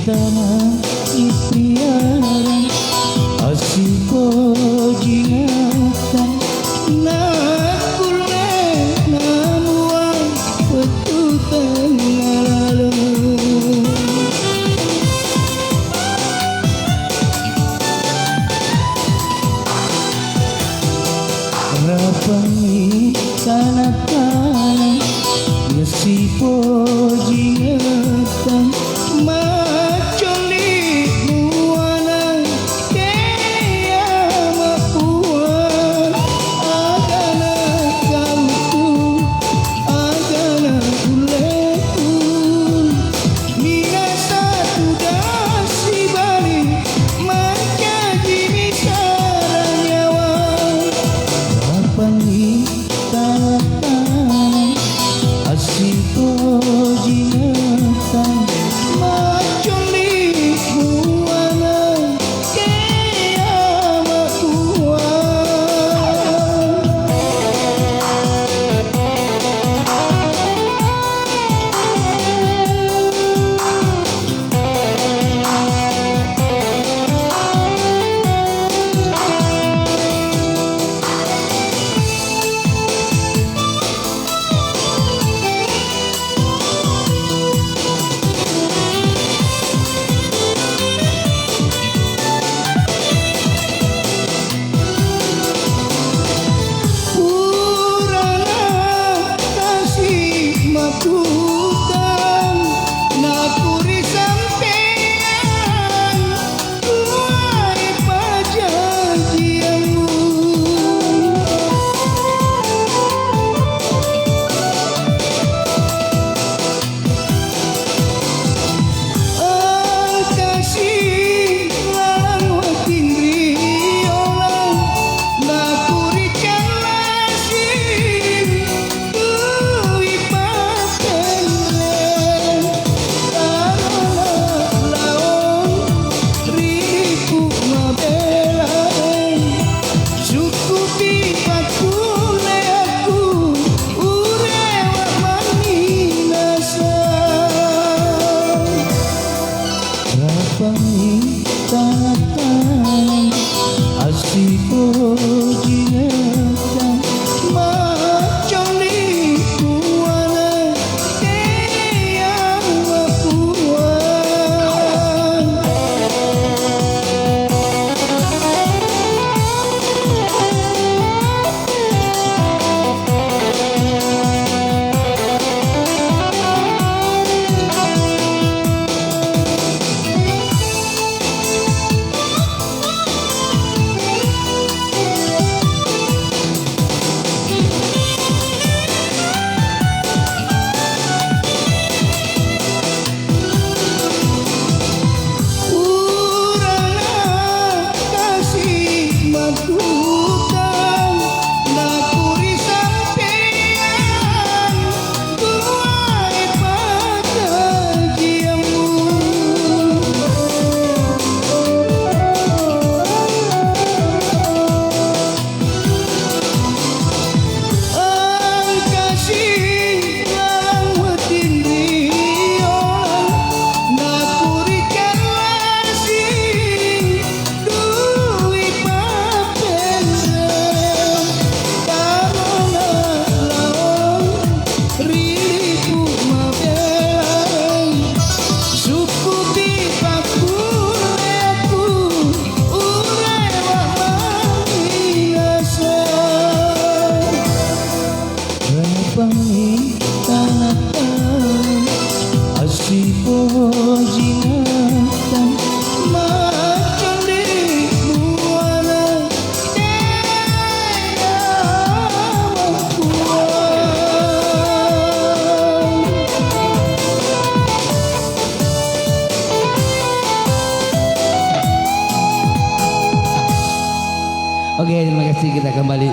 tanah ikhtiaran asiko jingatan nak kulai namuan petutan lalu rapani tanah-tanah nasipo jingatan macoli muana kaya mapuan agana kauku agana uleku minasa sudah si balik menjadi misara nyawa rapani tanah asiko jingatan maculi muana kaya makuan tanah asiko jingatan macoli muana kaya mapuan tanah asiko jingatan maculi muana kaya makuan. Oke, terima kasih, kita kembali.